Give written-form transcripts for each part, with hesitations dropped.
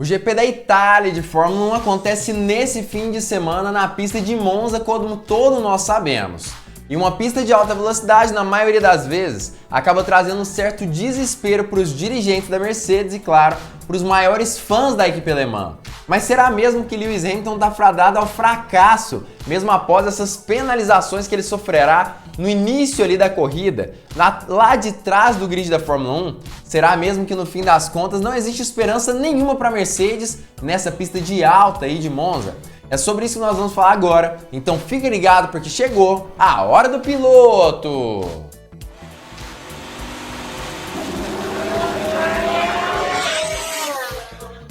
O GP da Itália de Fórmula 1 acontece nesse fim de semana na pista de Monza, como todos nós sabemos. E uma pista de alta velocidade, na maioria das vezes, acaba trazendo um certo desespero para os dirigentes da Mercedes e, claro, para os maiores fãs da equipe alemã. Mas será mesmo que Lewis Hamilton está fadado ao fracasso, mesmo após essas penalizações que ele sofrerá no início ali da corrida, lá de trás do grid da Fórmula 1? Será mesmo que no fim das contas não existe esperança nenhuma para a Mercedes nessa pista de alta aí de Monza? É sobre isso que nós vamos falar agora, então fica ligado porque chegou a hora do piloto!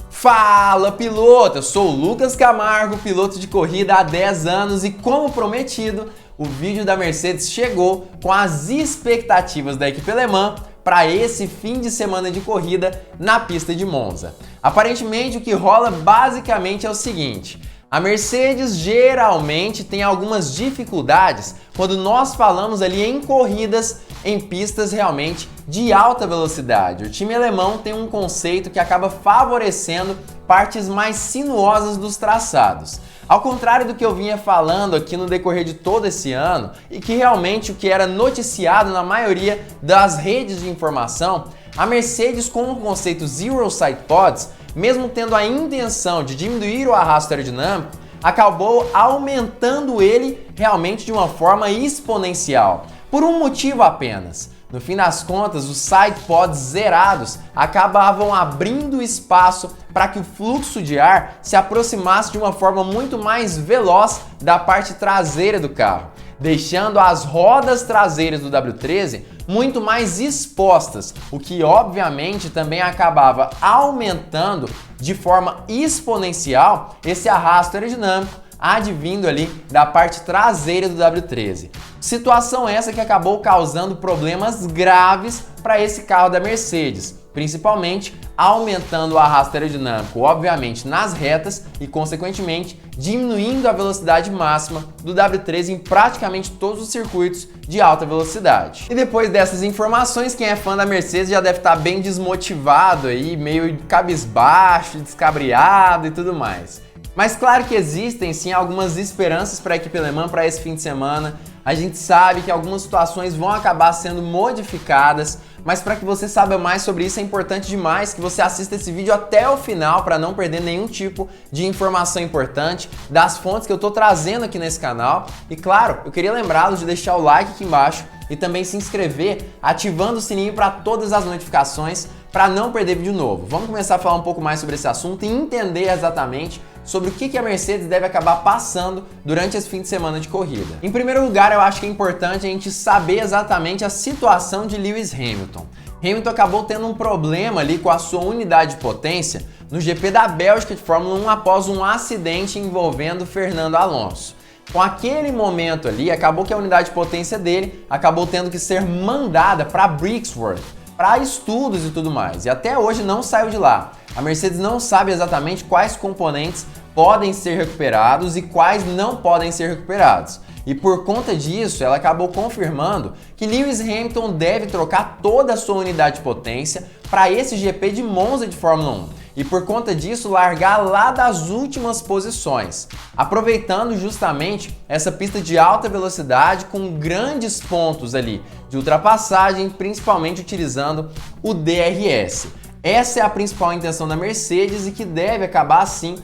Fala piloto, eu sou o Lucas Camargo, piloto de corrida há 10 anos e como prometido, o vídeo da Mercedes chegou com as expectativas da equipe alemã para esse fim de semana de corrida na pista de Monza. Aparentemente o que rola basicamente é o seguinte: a Mercedes geralmente tem algumas dificuldades quando nós falamos ali em corridas em pistas realmente de alta velocidade. O time alemão tem um conceito que acaba favorecendo partes mais sinuosas dos traçados. Ao contrário do que eu vinha falando aqui no decorrer de todo esse ano, e que realmente o que era noticiado na maioria das redes de informação, a Mercedes com o conceito Zero Side Pods, mesmo tendo a intenção de diminuir o arrasto aerodinâmico, acabou aumentando ele realmente de uma forma exponencial. Por um motivo apenas. No fim das contas, os side pods zerados acabavam abrindo espaço para que o fluxo de ar se aproximasse de uma forma muito mais veloz da parte traseira do carro, deixando as rodas traseiras do W13 muito mais expostas, o que obviamente também acabava aumentando de forma exponencial esse arrasto aerodinâmico advindo ali da parte traseira do W13. Situação essa que acabou causando problemas graves para esse carro da Mercedes, principalmente aumentando o arrasto aerodinâmico, obviamente, nas retas e, consequentemente, diminuindo a velocidade máxima do W13 em praticamente todos os circuitos de alta velocidade. E depois dessas informações, quem é fã da Mercedes já deve estar bem desmotivado aí, meio cabisbaixo, descabriado e tudo mais. Mas claro que existem sim algumas esperanças para a equipe alemã para esse fim de semana. A gente sabe que algumas situações vão acabar sendo modificadas, mas para que você saiba mais sobre isso é importante demais que você assista esse vídeo até o final para não perder nenhum tipo de informação importante das fontes que eu estou trazendo aqui nesse canal. E claro, eu queria lembrá-los de deixar o like aqui embaixo e também se inscrever ativando o sininho para todas as notificações para não perder vídeo novo. Vamos começar a falar um pouco mais sobre esse assunto e entender exatamente sobre o que a Mercedes deve acabar passando durante esse fim de semana de corrida. Em primeiro lugar, eu acho que é importante a gente saber exatamente a situação de Lewis Hamilton. Hamilton acabou tendo um problema ali com a sua unidade de potência no GP da Bélgica de Fórmula 1 após um acidente envolvendo Fernando Alonso. Com aquele momento ali, acabou que a unidade de potência dele acabou tendo que ser mandada para Brixworth, para estudos e tudo mais, e até hoje não saiu de lá. A Mercedes não sabe exatamente quais componentes podem ser recuperados e quais não podem ser recuperados. E por conta disso, ela acabou confirmando que Lewis Hamilton deve trocar toda a sua unidade de potência para esse GP de Monza de Fórmula 1. E por conta disso, largar lá das últimas posições, aproveitando justamente essa pista de alta velocidade com grandes pontos ali de ultrapassagem, principalmente utilizando o DRS. Essa é a principal intenção da Mercedes e que deve acabar assim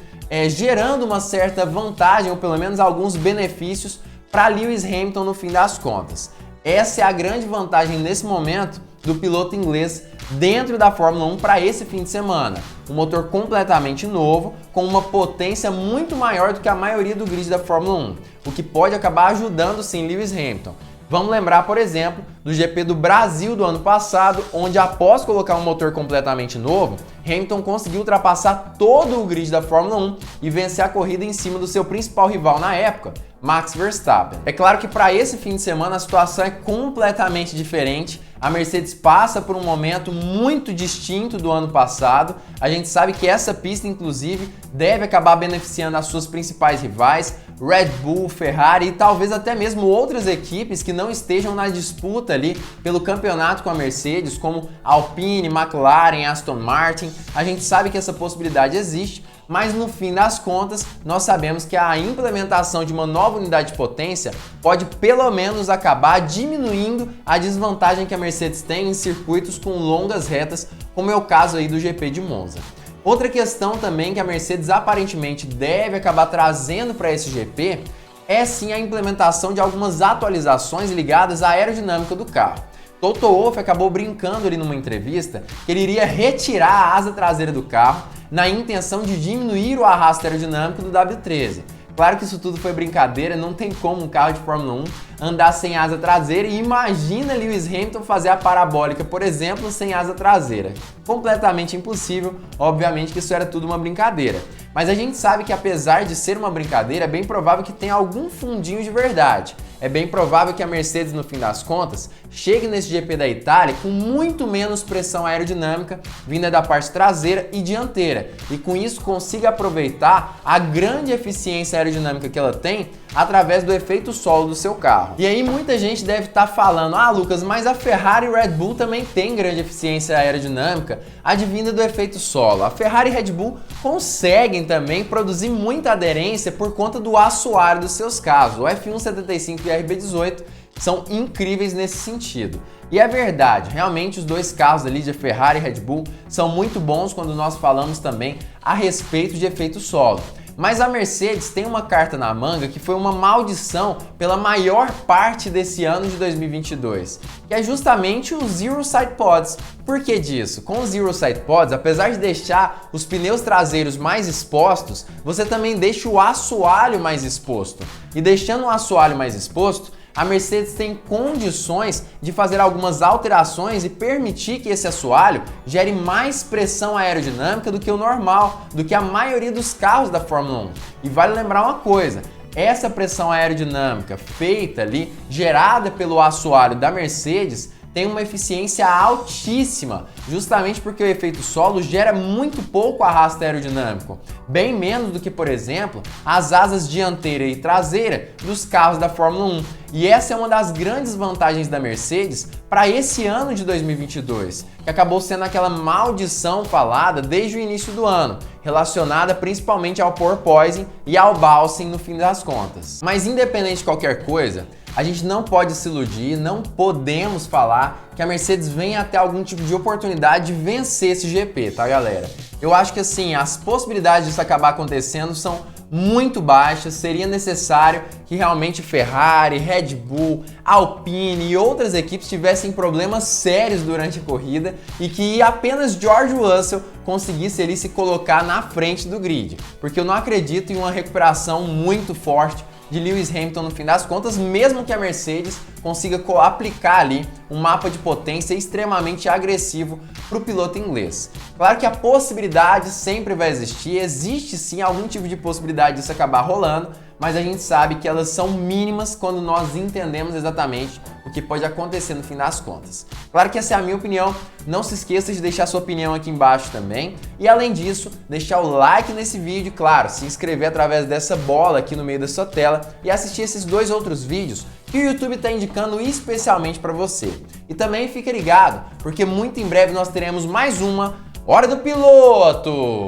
gerando uma certa vantagem ou pelo menos alguns benefícios para Lewis Hamilton no fim das contas. Essa é a grande vantagem nesse momento do piloto inglês dentro da Fórmula 1 para esse fim de semana. Um motor completamente novo, com uma potência muito maior do que a maioria do grid da Fórmula 1, o que pode acabar ajudando sim Lewis Hamilton. Vamos lembrar, por exemplo, do GP do Brasil do ano passado, onde após colocar um motor completamente novo, Hamilton conseguiu ultrapassar todo o grid da Fórmula 1 e vencer a corrida em cima do seu principal rival na época, Max Verstappen. É claro que para esse fim de semana a situação é completamente diferente, a Mercedes passa por um momento muito distinto do ano passado. A gente sabe que essa pista, inclusive, deve acabar beneficiando as suas principais rivais, Red Bull, Ferrari e talvez até mesmo outras equipes que não estejam na disputa ali pelo campeonato com a Mercedes, como Alpine, McLaren, Aston Martin. A gente sabe que essa possibilidade existe, mas no fim das contas, nós sabemos que a implementação de uma nova unidade de potência pode pelo menos acabar diminuindo a desvantagem que a Mercedes tem em circuitos com longas retas, como é o caso aí do GP de Monza. Outra questão também que a Mercedes aparentemente deve acabar trazendo para esse GP é sim a implementação de algumas atualizações ligadas à aerodinâmica do carro. Toto Wolff acabou brincando ali numa entrevista que ele iria retirar a asa traseira do carro na intenção de diminuir o arrasto aerodinâmico do W13. Claro que isso tudo foi brincadeira, não tem como um carro de Fórmula 1 andar sem asa traseira e imagina Lewis Hamilton fazer a parabólica, por exemplo, sem asa traseira. Completamente impossível, obviamente que isso era tudo uma brincadeira. Mas a gente sabe que apesar de ser uma brincadeira, é bem provável que tenha algum fundinho de verdade. É bem provável que a Mercedes, no fim das contas, chegue nesse GP da Itália com muito menos pressão aerodinâmica vinda da parte traseira e dianteira, e com isso consiga aproveitar a grande eficiência aerodinâmica que ela tem através do efeito solo do seu carro. E aí muita gente deve estar falando: ah, Lucas, mas a Ferrari e Red Bull também tem grande eficiência aerodinâmica advinda do efeito solo. A Ferrari e Red Bull conseguem também produzir muita aderência por conta do assoalho dos seus carros. O F175 e RB18 são incríveis nesse sentido. E é verdade, realmente os dois carros ali de Ferrari e Red Bull são muito bons quando nós falamos também a respeito de efeito solo. Mas a Mercedes tem uma carta na manga que foi uma maldição pela maior parte desse ano de 2022, que é justamente o Zero Side Pods. Por que disso? Com o Zero Side Pods, apesar de deixar os pneus traseiros mais expostos, você também deixa o assoalho mais exposto. E deixando o assoalho mais exposto, a Mercedes tem condições de fazer algumas alterações e permitir que esse assoalho gere mais pressão aerodinâmica do que o normal, do que a maioria dos carros da Fórmula 1. E vale lembrar uma coisa: essa pressão aerodinâmica feita ali, gerada pelo assoalho da Mercedes, tem uma eficiência altíssima, justamente porque o efeito solo gera muito pouco arrasto aerodinâmico, bem menos do que, por exemplo, as asas dianteira e traseira dos carros da Fórmula 1. E essa é uma das grandes vantagens da Mercedes para esse ano de 2022, que acabou sendo aquela maldição falada desde o início do ano, relacionada principalmente ao porpoising e ao bouncing no fim das contas. Mas independente de qualquer coisa, a gente não pode se iludir, não podemos falar que a Mercedes venha a ter algum tipo de oportunidade de vencer esse GP, tá, galera? Eu acho que assim, as possibilidades disso acabar acontecendo são muito baixas. Seria necessário que realmente Ferrari, Red Bull, Alpine e outras equipes tivessem problemas sérios durante a corrida e que apenas George Russell conseguisse ali se colocar na frente do grid, porque eu não acredito em uma recuperação muito forte de Lewis Hamilton no fim das contas, mesmo que a Mercedes consiga aplicar ali um mapa de potência extremamente agressivo para o piloto inglês. Claro que a possibilidade sempre vai existir, existe sim algum tipo de possibilidade disso acabar rolando, mas a gente sabe que elas são mínimas quando nós entendemos exatamente o que pode acontecer no fim das contas. Claro que essa é a minha opinião, não se esqueça de deixar sua opinião aqui embaixo também, e além disso, deixar o like nesse vídeo, claro, se inscrever através dessa bola aqui no meio da sua tela e assistir esses dois outros vídeos que o YouTube está indicando especialmente para você. E também fique ligado, porque muito em breve nós teremos mais uma Hora do Piloto!